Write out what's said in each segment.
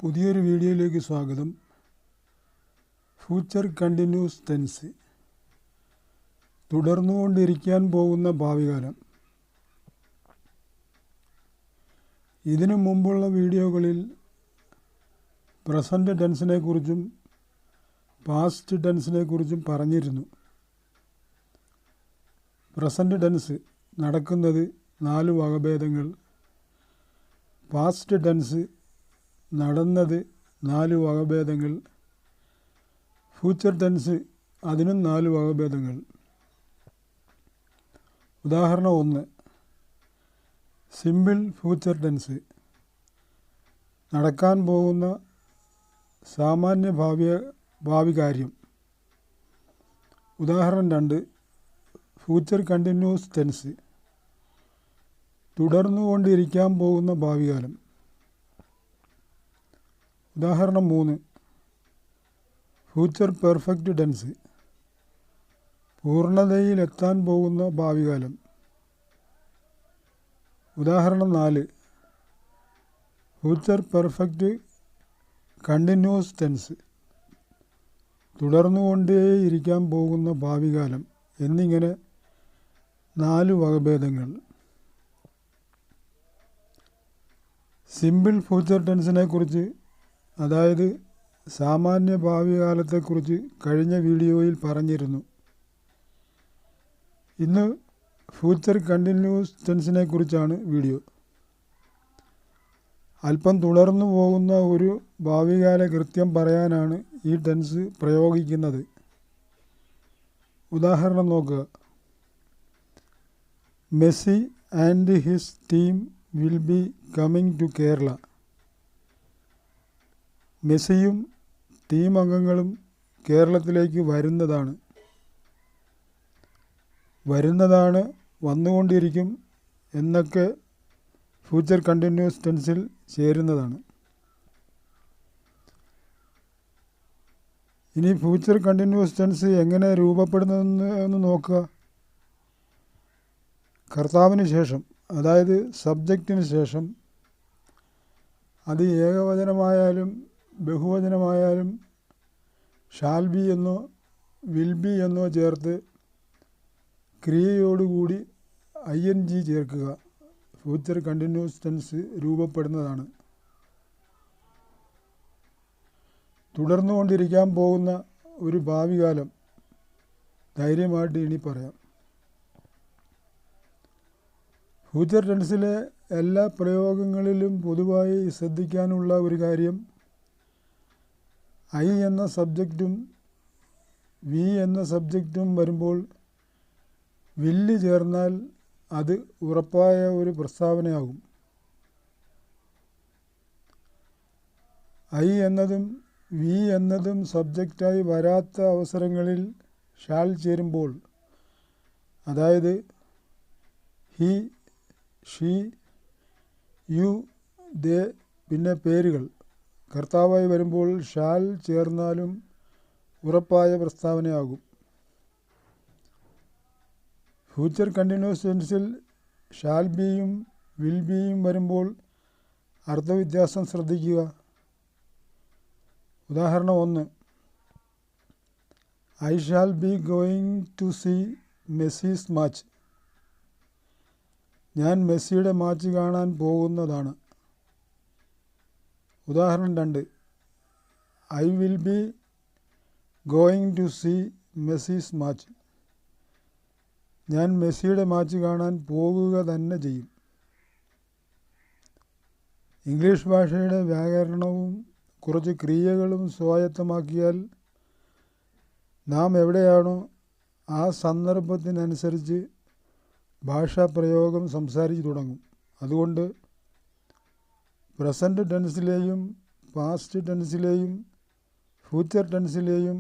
പുതിയൊരു വീഡിയോയിലേക്ക് സ്വാഗതം. ഫ്യൂച്ചർ കണ്ടിന്യൂസ് ടെൻസ്, തുടർന്നുകൊണ്ടിരിക്കാൻ പോകുന്ന ഭാവികാലം. ഇതിനു മുമ്പുള്ള വീഡിയോകളിൽ പ്രസൻറ്റ് ടെൻസിനെ കുറിച്ചും പാസ്റ്റ് ടെൻസിനെ കുറിച്ചും പറഞ്ഞിരുന്നു. പ്രസൻറ്റ് ടെൻസ് നടക്കുന്നത് 4 വകഭേദങ്ങൾ, പാസ്റ്റ് ടെൻസ് നടന്നത് 4 വകഭേദങ്ങൾ, ഫ്യൂച്ചർ ടെൻസ് അതിനും 4 വകഭേദങ്ങൾ. ഉദാഹരണം 1, സിമ്പിൾ ഫ്യൂച്ചർ ടെൻസ്, നടക്കാൻ പോകുന്ന സാമാന്യ ഭാവി കാര്യം. ഉദാഹരണം 2, ഫ്യൂച്ചർ കണ്ടിന്യൂസ് ടെൻസ്, തുടർന്നുകൊണ്ടിരിക്കാൻ പോകുന്ന ഭാവികാലം. ഉദാഹരണം 3, ഫ്യൂച്ചർ പെർഫെക്റ്റ് ടെൻസ്, പൂർണ്ണതയിലെത്താൻ പോകുന്ന ഭാവികാലം. ഉദാഹരണം 4, ഫ്യൂച്ചർ പെർഫെക്റ്റ് കണ്ടിന്യൂസ് ടെൻസ്, തുടർന്നുകൊണ്ടേയിരിക്കാൻ പോകുന്ന ഭാവികാലം എന്നിങ്ങനെ 4 വകഭേദങ്ങൾ. സിമ്പിൾ ഫ്യൂച്ചർ ടെൻസിനെ കുറിച്ച്, അതായത് സാമാന്യ ഭാവികാലത്തെക്കുറിച്ച് കഴിഞ്ഞ വീഡിയോയിൽ പറഞ്ഞിരുന്നു. ഇന്ന് ഫ്യൂച്ചർ കണ്ടിന്യൂസ് ടെൻസിനെ കുറിച്ചാണ് വീഡിയോ. അല്പം തുടർന്നു പോകുന്ന ഒരു ഭാവികാല കൃത്യം പറയാനാണ് ഈ ടെൻസ് പ്രയോഗിക്കുന്നത്. ഉദാഹരണം നോക്കുക. Messi and his team will be coming to Kerala. മെസ്സിയും ടീം അംഗങ്ങളും കേരളത്തിലേക്ക് വരുന്നതാണ്, വന്നുകൊണ്ടിരിക്കും എന്നൊക്കെ ഫ്യൂച്ചർ കണ്ടിന്യൂസ് ടെൻസിൽ ചേരുന്നതാണ്. ഇനി ഫ്യൂച്ചർ കണ്ടിന്യൂസ് ടെൻസ് എങ്ങനെ രൂപപ്പെടുന്നതെന്ന് നോക്കുക. കർത്താവിന് ശേഷം, അതായത് സബ്ജക്റ്റിന് ശേഷം, അത് ഏകവചനമായാലും ബഹുവചനമായാലും ഷാൽ ബി എന്നോ വിൽ ബി എന്നോ ചേർത്ത് ക്രിയയോടുകൂടി ING ചേർക്കുക. ഫ്യൂച്ചർ കണ്ടിന്യൂസ് ടെൻസ് രൂപപ്പെടുന്നതാണ്. തുടർന്നുകൊണ്ടിരിക്കാൻ പോകുന്ന ഒരു ഭാവികാലം ധൈര്യമായിട്ട് ഇനി പറയാം. ഫ്യൂച്ചർ ടെൻസിലെ എല്ലാ പ്രയോഗങ്ങളിലും പൊതുവായി ശ്രദ്ധിക്കാനുള്ള ഒരു കാര്യം, I എന്ന സബ്ജക്റ്റും വി എന്ന സബ്ജക്റ്റും വരുമ്പോൾ വില്ല് ചേർന്നാൽ അത് ഉറപ്പായ ഒരു പ്രസ്താവനയാകും. I എന്നതും വി എന്നതും സബ്ജക്റ്റായി വരാത്ത അവസരങ്ങളിൽ ഷാൽ ചേരുമ്പോൾ, അതായത് ഹി, ഷീ, യു, ദേ, പിന്നെ പേരുകൾ കർത്താവായി വരുമ്പോൾ ഷാൽ ചേർന്നാലും ഉറപ്പായ പ്രസ്താവനയാകും. ഫ്യൂച്ചർ കണ്ടിന്യൂസ് ടെൻസിൽ ഷാൽ ബിയും വിൽ ബിയും വരുമ്പോൾ അർത്ഥവ്യത്യാസം ശ്രദ്ധിക്കുക. ഉദാഹരണം 1, I shall be going to see Messi's match. ഞാൻ മെസ്സിയുടെ മാച്ച് കാണാൻ പോകുന്നതാണ്. ഉദാഹരണം 2, I will be going to see Messi's match. ഞാൻ മെസ്സിയുടെ മാച്ച് കാണാൻ പോകുക തന്നെ ചെയ്യും. ഇംഗ്ലീഷ് ഭാഷയുടെ വ്യാകരണവും കുറച്ച് ക്രിയകളും സ്വായത്തമാക്കിയാൽ നാം എവിടെയാണോ ആ സന്ദർഭത്തിനനുസരിച്ച് ഭാഷാപ്രയോഗം സംസാരിച്ചു തുടങ്ങും. അതുകൊണ്ട് പ്രസൻറ്റ് ടെൻസിലെയും പാസ്റ്റ് ടെൻസിലെയും ഫ്യൂച്ചർ ടെൻസിലെയും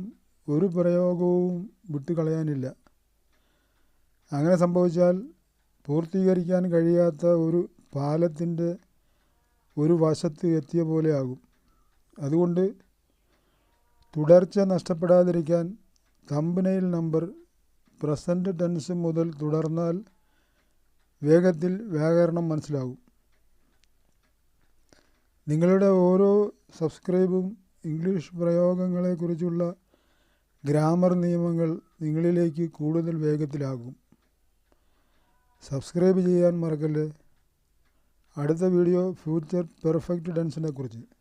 ഒരു പ്രയോഗവും വിട്ടുകളയാനില്ല. അങ്ങനെ സംഭവിച്ചാൽ പൂർത്തീകരിക്കാൻ കഴിയാത്ത ഒരു പാലത്തിൻ്റെ ഒരു വശത്ത് എത്തിയ പോലെയാകും. അതുകൊണ്ട് തുടർച്ച നഷ്ടപ്പെടാതിരിക്കാൻ തംബ്നെയിൽ നമ്പർ പ്രസൻറ്റ് ടെൻസ് മുതൽ തുടർന്നാൽ വേഗത്തിൽ വ്യാകരണം മനസ്സിലാകും. നിങ്ങളുടെ ഓരോ സബ്സ്ക്രൈബും ഇംഗ്ലീഷ് പ്രയോഗങ്ങളെക്കുറിച്ചുള്ള ഗ്രാമർ നിയമങ്ങൾ നിങ്ങളിലേക്ക് കൂടുതൽ വേഗത്തിലാകും. സബ്സ്ക്രൈബ് ചെയ്യാൻ മറക്കല്ലേ. അടുത്ത വീഡിയോ ഫ്യൂച്ചർ പെർഫെക്റ്റ് ടെൻസിനെ കുറിച്ച്.